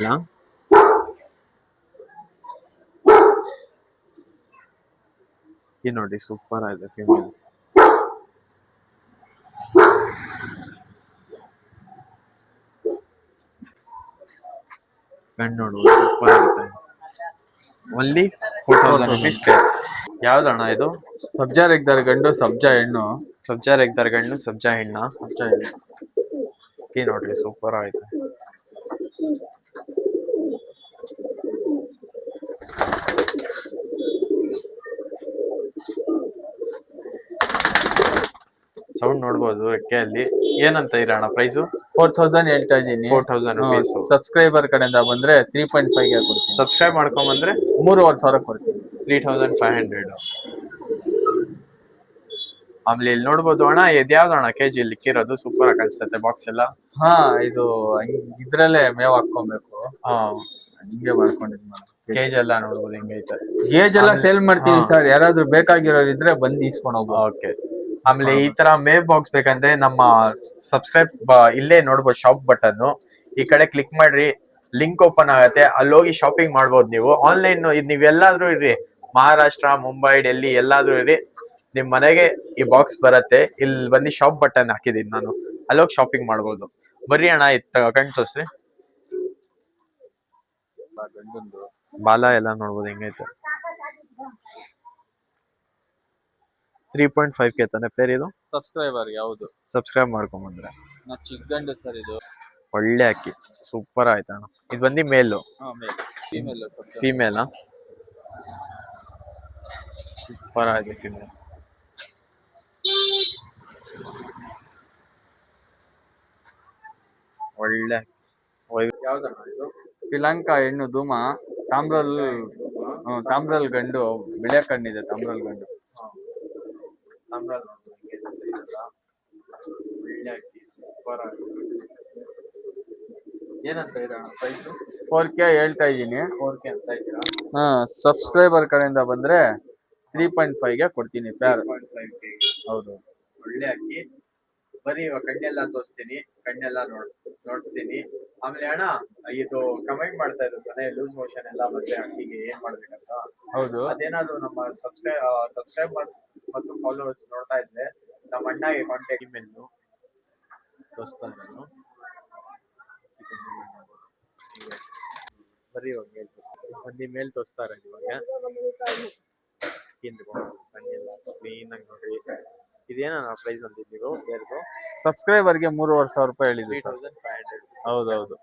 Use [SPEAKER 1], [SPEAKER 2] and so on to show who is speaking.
[SPEAKER 1] ಇಲ್ಲ ಇದು ನೋಡಿ ಸೂಪರ್ ಆಗಿದೆ ಫಿಮೇಲ್. ಗಂಡು ನೋಡುವ ಸೂಪರ್ ಆಗುತ್ತೆ. Only 4000 rupees peer. ಯಾವ್ದಣ್ಣ ಇದು?
[SPEAKER 2] ಸಬ್ಜಾ ರೆಗ್ದಾರ್ ಗಂಡು, ಸಬ್ಜಾ ಹೆಣ್ಣು.
[SPEAKER 1] ಸಬ್ಜಾ ರೆಗ್ದಾರ್ ಗಂಡು, ಸಬ್ಜಾ ಹೆಣ್ಣ.
[SPEAKER 2] ಸಬ್ಜಾ ಹೆಣ್ಣು.
[SPEAKER 1] ಈ ನೋಡ್ರಿ ಸೂಪರ್ ಆಗಿದೆ. ಸೌಂಡ್ ನೋಡ್ಬೋದು ರೆಕ್ಕೆಯಲ್ಲಿ. ಏನಂತ ಇರೋಣ ಪ್ರೈಸು?
[SPEAKER 2] 4000 ಹೇಳ್ತಾ ಇದ್ದೀನಿ.
[SPEAKER 1] 4000 rupees.
[SPEAKER 2] ಸಬ್ಸ್ಕ್ರೈಬರ್ ಕಡೆಯಿಂದ ಬಂದ್ರೆ 3.5 ಗೆ ಕೊಡ್ತೀನಿ.
[SPEAKER 1] ಸಬ್ಸ್ಕ್ರೈಬ್ ಮಾಡ್ಕೊಂಬಂದ್ರೆ
[SPEAKER 2] 3500 ಕೊಡ್ತೀನಿ.
[SPEAKER 1] 3500. ಆಮೇಲೆ ಇಲ್ಲಿ ನೋಡ್ಬೋದು ಅಣ್ಣ, ಇದ್ಯಾವ್ದು ಅಣ್ಣ ಕೆಜಿ ಲಿಕ್ಕಿರೋದು? ಸೂಪರ್ ಆಗಿ ಕಾಣಿಸ್ತೈತೆ ಬಾಕ್ಸ್ ಎಲ್ಲ.
[SPEAKER 2] ಹಾ, ಇದು ಇದ್ರಲ್ಲೇ ಮೇವ್ ಹಾಕೊಬೇಕು.
[SPEAKER 1] ಹಾ,
[SPEAKER 2] ಹಿಂಗೆ ಮಾಡ್ಕೊಂಡಿದ್
[SPEAKER 1] ಕೇಜ್ ಎಲ್ಲ ನೋಡ್ಬೋದು ಹಿಂಗೈತೆ.
[SPEAKER 2] ಗೇಜ್ ಎಲ್ಲ ಸೇಲ್ ಮಾಡ್ತೀವಿ ಸರ್, ಯಾರಾದ್ರೂ ಬೇಕಾಗಿರೋರು ಇದ್ರೆ ಬಂದು ಇಸ್ಕೊಂಡು ಹೋಗ್ಬೋದು.
[SPEAKER 1] ಓಕೆ. ಆಮೇಲೆ ಈ ತರ ಮೇವ್ ಬಾಕ್ಸ್ ಬೇಕಂದ್ರೆ ನಮ್ಮ ಸಬ್ಸ್ಕ್ರೈಬ್ ಇಲ್ಲೇ ನೋಡ್ಬೋದು ಶಾಪ್ ಬಟನ್, ಈ ಕಡೆ ಕ್ಲಿಕ್ ಮಾಡ್ರಿ, ಲಿಂಕ್ ಓಪನ್ ಆಗತ್ತೆ, ಅಲ್ಲಿ ಹೋಗಿ ಶಾಪಿಂಗ್ ಮಾಡ್ಬೋದು ನೀವು. ಆನ್ಲೈನ್ ನೀವ್ ಎಲ್ಲಾದ್ರೂ ಇರ್ರಿ, ಮಹಾರಾಷ್ಟ್ರ, ಮುಂಬೈ, ಡೆಲ್ಲಿ ಎಲ್ಲಾದ್ರೂ ಇರ್ರಿ, ನಿಮ್ ಮನೆಗೆ ಈ ಬಾಕ್ಸ್ ಬರತ್ತೆ. ಇಲ್ಲಿ ಬಂದು ಶಾಪ್ ಬಟನ್ ಹಾಕಿದೀನಿ ನಾನು, ಅಲ್ಲೋಗಿ ಶಾಪಿಂಗ್ ಮಾಡ್ಬೋದು. ಬರ್ರಿ ಅಣ್ಣ, ಕಣ್ ತೋರ್ಸ್ರಿ. ಬಾಲ ಎಲ್ಲ ನೋಡ್ಬೋದು ಹೆಂಗೈತೆ. 3.5K ತಾನೆ ಪೇರ್ ಇದು?
[SPEAKER 2] ಸಬ್ಸ್ಕ್ರೈಬರ್ ಯಾವುದು
[SPEAKER 1] ಸಬ್ಸ್ಕ್ರೈಬ್ ಮಾಡ್ಕೊಂಬಂದ್ರೆ
[SPEAKER 2] ಚಿಕ್ಕ ಗಂಡು ಸರ್ ಇದು.
[SPEAKER 1] ಒಳ್ಳೆ ಅಕ್ಕಿ, ಸೂಪರ್ ಆಯ್ತಣ್ಣ. ಇದು ಬಂದು ಮೇಲು. ಫೀಮೇಲಾ? ಸೂಪರ್ ಆಗಿದೆ ಫೀಮೇಲ್. ಒಳ್ಳೆ ಯಾವ್ದಣ್ಣ ಇದು?
[SPEAKER 2] ಶ್ರೀಲಂಕಾ ಹೆಣ್ಣು ಧೂಮ, ತಾಮ್ರಲ್ ಗಂಡು, ಬಿಳೆ ಕಣ್ಣಿದೆ ತಾಮ್ರಲ್ ಗಂಡು.
[SPEAKER 1] ಒಳ್ಳೆ ಅಕ್ಕಿ, ಸೂಪರ್ ಆಗಿದೆ. ಏನಂತ ಇರೋಣ ಪ್ರೈಸು?
[SPEAKER 2] 4K ಹೇಳ್ತಾ ಇದ್ದೀನಿ.
[SPEAKER 1] 4K ಅಂತ ಇದ್ದೀರಾ?
[SPEAKER 2] ಸಬ್ಸ್ಕ್ರೈಬರ್ ಕಡೆಯಿಂದ ಬಂದ್ರೆ 3.5 ಗೆ ಕೊಡ್ತೀನಿ ಪ್ಯಾರ್.
[SPEAKER 1] 3.5K.
[SPEAKER 2] ಹೌದು.
[SPEAKER 1] ಒಳ್ಳೆ ಅಕ್ಕಿ. ಬರೀ ಕಣ್ಣೆಲ್ಲ ತೋರಿಸ್ತೀನಿ, ಕಣ್ಣೆಲ್ಲ ನೋಡಿಸ್ತೀನಿ. ಆಮೇಲೆ ಅಣ್ಣ, ಇದು ಕಮೆಂಟ್ ಮಾಡ್ತಾ ಇದ್ರು ತಾನೆ, ಲೂಸ್ ಮೋಷನ್ ಎಲ್ಲ ಮತ್ತೆ ಅಕ್ಕಿಗೆ ಏನ್ ಮಾಡ್ಬೇಕಂತ.
[SPEAKER 2] ಹೌದು.
[SPEAKER 1] ಅದೇನಾದ್ರು ನಮ್ಮ ಸಬ್ಸ್ಕ್ರೈಬ್ ಮತ್ತು ಫಾಲೋವರ್ಸ್ ನೋಡ್ತಾ ಇದ್ರೆ, ನಮ್ಮ ಅಣ್ಣಗೆ ಕಾಂಟ್ಯಾಕ್ಟ್ ಇಮೇಲ್ ತೋರಿಸ್ತಾ ಇರೋದು. ಬರೀ ಒಂದು ಮೇಲ್ ತೋರಿಸ್ತಾ ಇರೋದು ಇವಾಗ. ಕಣ್ಣೆಲ್ಲ ಕ್ಲೀನ್ ಆಗಿ ನೋಡ್ರಿ. ಇದೇನ ಪ್ರೈಸ್ ಅಂತಿದ್ದೀವಿ ಬೇರ್ದು?
[SPEAKER 2] ಸಬ್ಸ್ಕ್ರೈಬರ್ಗೆ 3500 ರೂಪಾಯಿ ಹೇಳಿದ್ವಿ.
[SPEAKER 1] 3500.
[SPEAKER 2] ಹೌದೌದು.